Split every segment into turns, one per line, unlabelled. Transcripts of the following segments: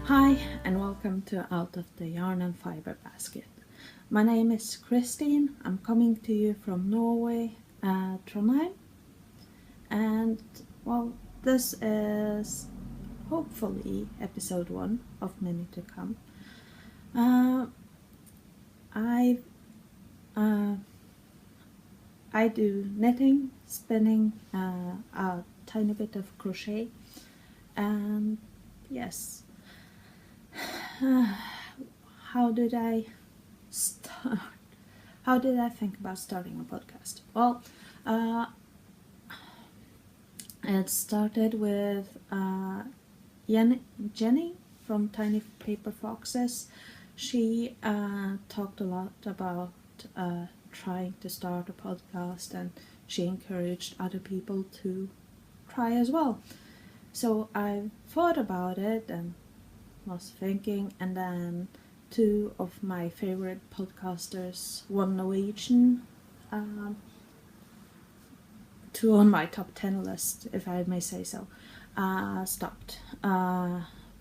Hi and welcome to Out of the Yarn and Fiber Basket. My name is Christine. I'm coming to you from Norway, Trondheim, and this is hopefully episode 1 of many to come. I do knitting, spinning, a tiny bit of crochet, and yes. How did I start? How did I think about starting a podcast? Well, it started with Jenny from Tiny Paper Foxes. She talked a lot about trying to start a podcast, and she encouraged other people to try as well. So I thought about it and was thinking, and then two of my favorite podcasters, one Norwegian, two on my top 10 list, if I may say so, stopped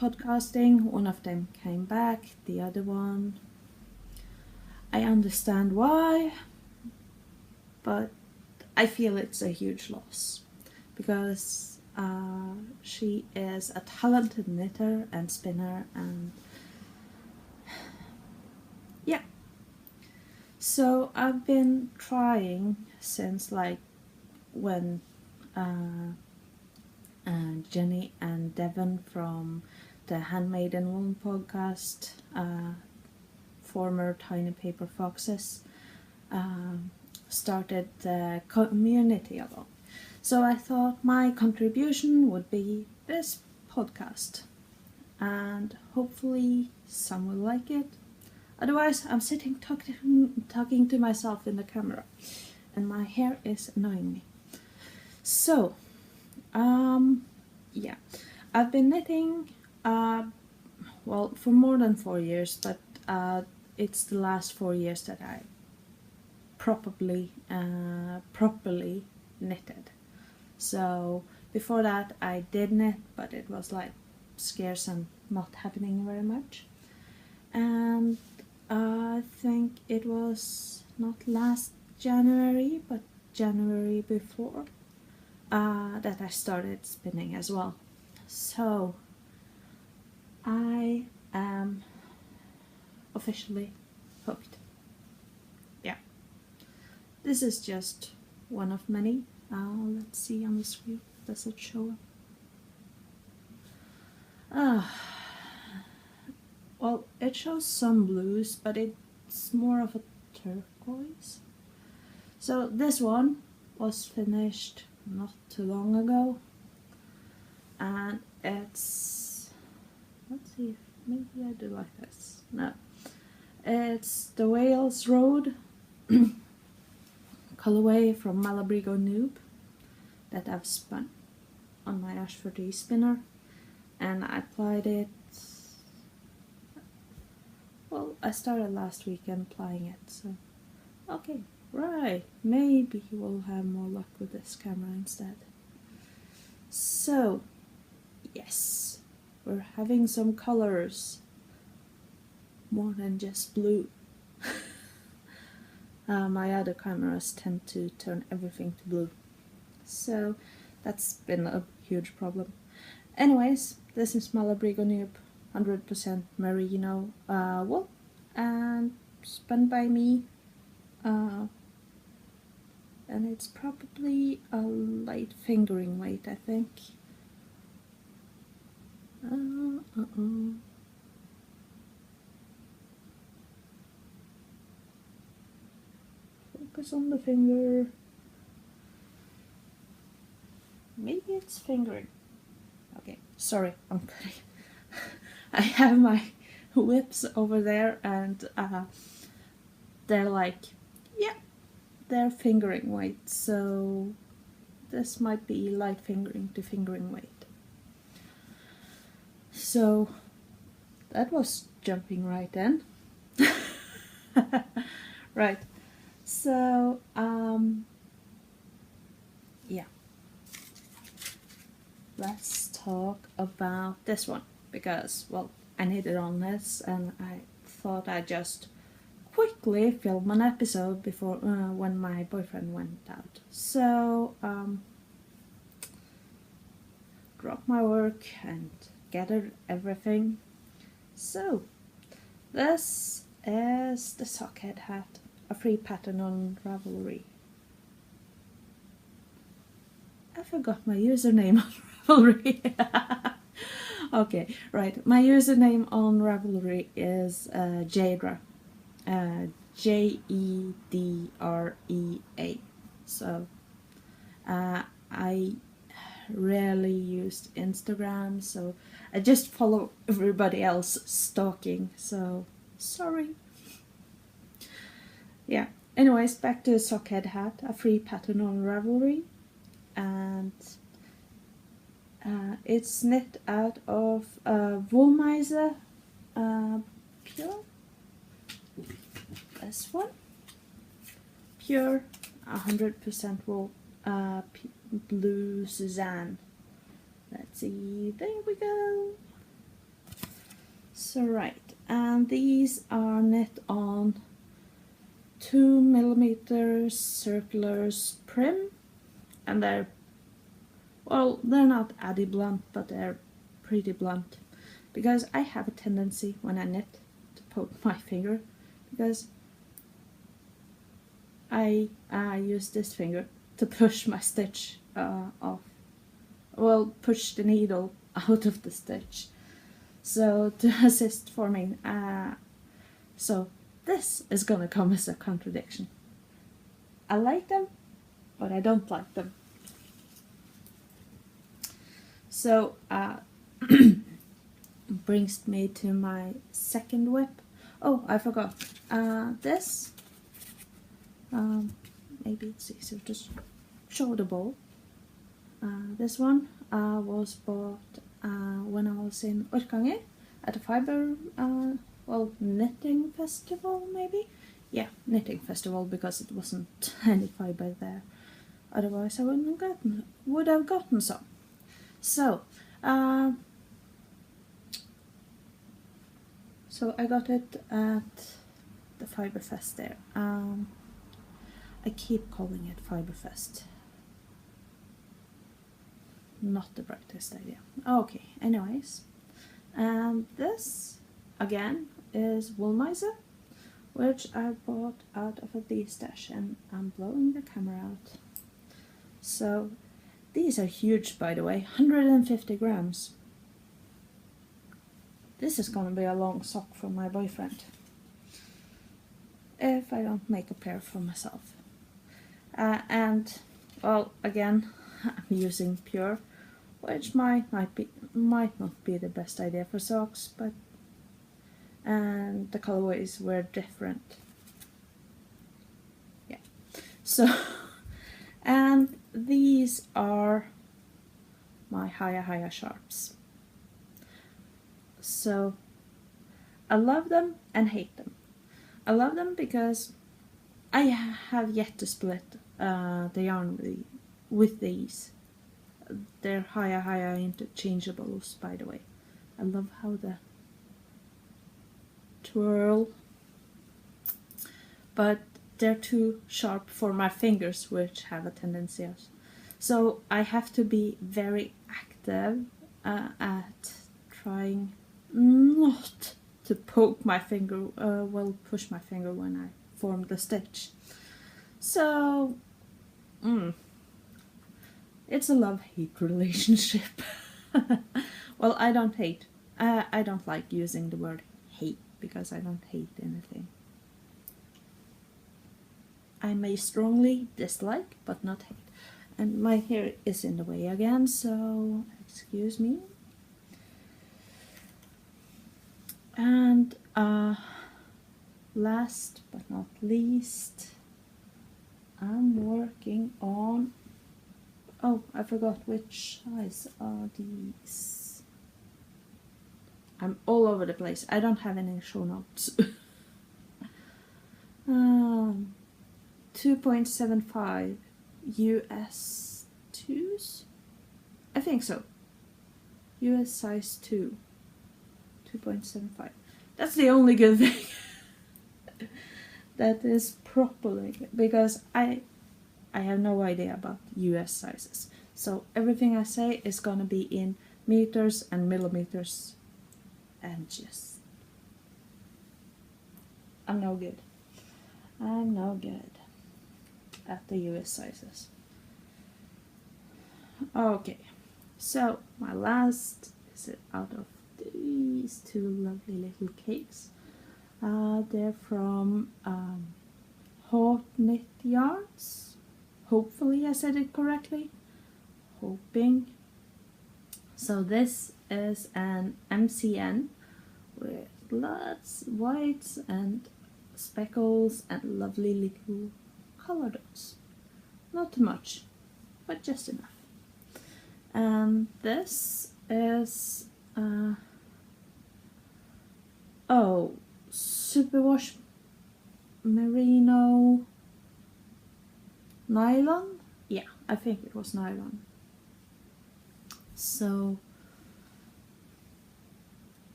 podcasting. One of them came back, the other one, I understand why, but I feel it's a huge loss because she is a talented knitter and spinner, and yeah. So I've been trying since when Jenny and Devon from the Handmaiden Woman podcast, former Tiny Paper Foxes, started the community of them. So I thought my contribution would be this podcast, and hopefully some will like it. Otherwise, I'm sitting talking to myself in the camera, and my hair is annoying me. So, yeah, I've been knitting, for more than 4 years, but it's the last 4 years that I properly knitted. So before that I did knit, but it was scarce and not happening very much. And I think it was not last January, but January before, that I started spinning as well. So I am officially hooked. Yeah. This is just one of many. Let's see on the screen. Does it show up? Well, it shows some blues, but it's more of a turquoise. So this one was finished not too long ago, and it's, let's see if maybe I do like this. No, it's the Wales Road colorway from Malabrigo Noob that I've spun on my Ashford spinner, and I applied it. Well, I started last weekend applying it, so okay, right, maybe we'll have more luck with this camera instead. So yes, we're having some colors, more than just blue. My other cameras tend to turn everything to blue, so that's been a huge problem. Anyways, this is Malabrigo Noob, 100% merino wool, and spun by me, and it's probably a light fingering weight, I think. Focus on the finger. Maybe it's fingering. Okay, sorry, I'm cutting. I have my whips over there, and they're they're fingering weight, so this might be light fingering to fingering weight. So that was jumping right in. Right. So yeah, let's talk about this one, because, well, I needed on this, and I thought I'd just quickly film an episode before when my boyfriend went out. So dropped my work and gathered everything. So this is the Sockhead hat, a free pattern on Ravelry. I forgot my username on Ravelry. Okay, right. My username on Ravelry is Jedra. Jedrea. So I rarely used Instagram, so I just follow everybody else stalking, so sorry. Yeah, anyways, back to Sockhead hat, a free pattern on Ravelry, and it's knit out of Woolmiser Pure. This one, pure 100% wool, blue Suzanne. Let's see, there we go. So right, and these are knit on 2mm circulars prim, and they're not addy blunt, but they're pretty blunt, because I have a tendency when I knit to poke my finger, because I use this finger to push my stitch off. Well, push the needle out of the stitch. So to assist forming. So this is gonna come as a contradiction. I like them, but I don't like them. So brings me to my second whip. Oh, I forgot. This. Maybe it's easier to show the bowl. This one was bought when I was in Orkanger at a fiber, knitting festival maybe? Yeah, knitting festival, because it wasn't any fiber there. Otherwise I would have gotten some. So, so I got it at the Fiber Fest there. I keep calling it Fiberfest. Not the brightest idea. Okay, anyways. And this, again, is Woolmiser, which I bought out of a bee stash, and I'm blowing the camera out. So, these are huge, by the way, 150 grams. This is gonna be a long sock for my boyfriend, if I don't make a pair for myself. And, well, again, I'm using Pure, which might not be the best idea for socks, but and the colorways were different. Yeah. So, and these are my higher sharps. So, I love them and hate them. I love them because I have yet to split the yarn with these. They're higher interchangeables, by the way. I love how the twirl, but they're too sharp for my fingers, which have a tendency of. So I have to be very active at trying not to poke my finger, push my finger when I form the stitch. So, it's a love-hate relationship. Well, I don't hate. I don't like using the word hate, because I don't hate anything. I may strongly dislike, but not hate. And my hair is in the way again, so excuse me. And last but not least, I'm working on, oh, I forgot which size are these. I'm all over the place. I don't have any show notes. 2.75 US 2s? I think so. US size 2. 2.75. That's the only good thing that is properly, because I have no idea about US sizes. So everything I say is gonna be in meters and millimeters and just... I'm no good. I'm no good at the US sizes. Okay, so my last is out of these two lovely little cakes. They're from Hot Knit Yarns. Hopefully I said it correctly. Hoping. So this is an MCN with lots of whites and speckles and lovely little color dots. Not too much, but just enough. And this is superwash merino nylon. Yeah, I think it was nylon. So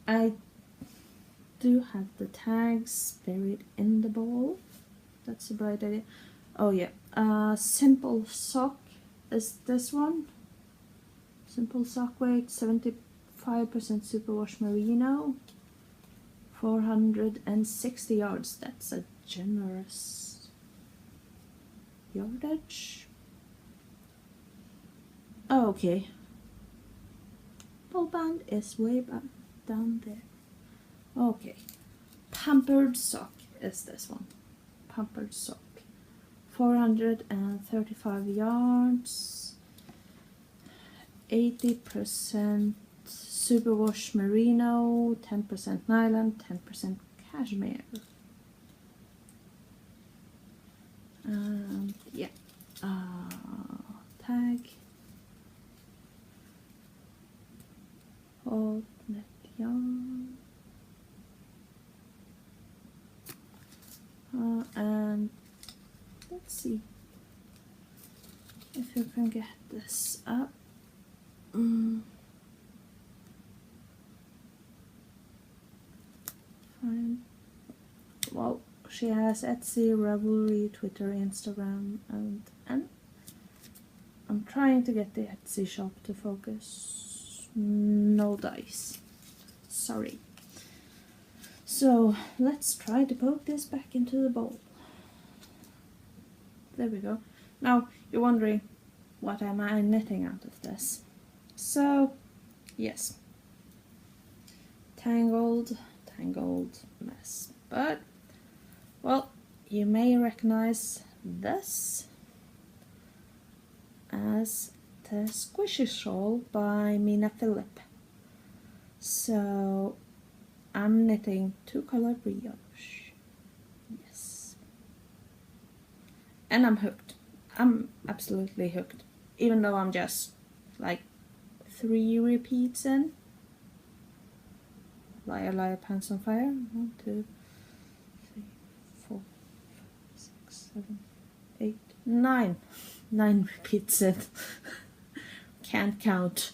I do have the tags buried in the ball. That's a bright idea. Oh yeah, simple sock is this one. Simple sock weight, 75% superwash merino, 460 yards. That's a generous yardage. Oh, okay. Ball band is way back down there. Okay. Pampered sock is this one. Pampered sock. 435 yards. 80% superwash merino, 10% nylon, 10% cashmere. And yeah, tag. Hot Knit Yarn. And let's see if you can get this up. Fine. Well, she has Etsy, Ravelry, Twitter, Instagram, and I'm trying to get the Etsy shop to focus. No dice. Sorry. So let's try to poke this back into the bowl. There we go. Now you're wondering, what am I knitting out of this? So, yes, tangled mess. But, well, you may recognize this as the Squishy Shawl by Mina Phillip. So, I'm knitting 2-color brioche. Yes. And I'm hooked. I'm absolutely hooked. Even though I'm just like 3 repeats in. Liar, liar, pants on fire. 1, 2, 3, 4, 5, 6, 7, 8, 9. 9 repeats in. Can't count.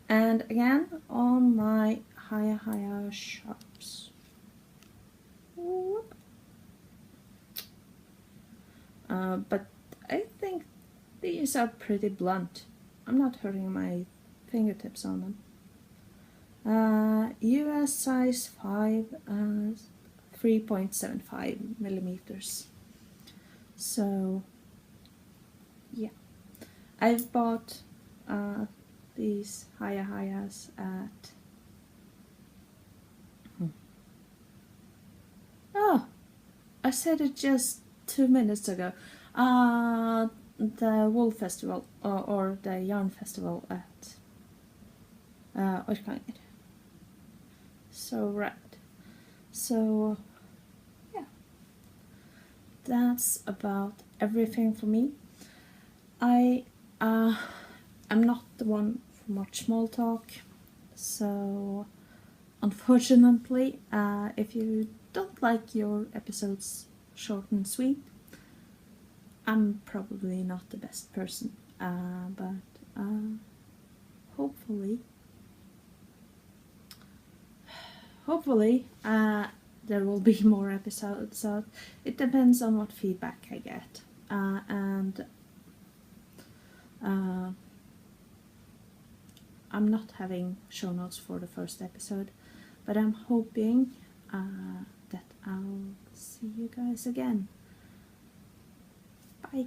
And again on my higher sharps. Whoop. But I think these are pretty blunt. I'm not hurting my fingertips on them. US size 5, 3.75 millimeters. So, yeah. I've bought these higher at... Oh, I said it just 2 minutes ago. The Wool Festival, or the Yarn Festival at Orkanger. So, right. So, yeah. That's about everything for me. I'm not the one for much small talk, so unfortunately, if you don't like your episodes short and sweet, I'm probably not the best person, but hopefully hopefully there will be more episodes out. It depends on what feedback I get. And I'm not having show notes for the first episode, but I'm hoping that I'll see you guys again. Bye.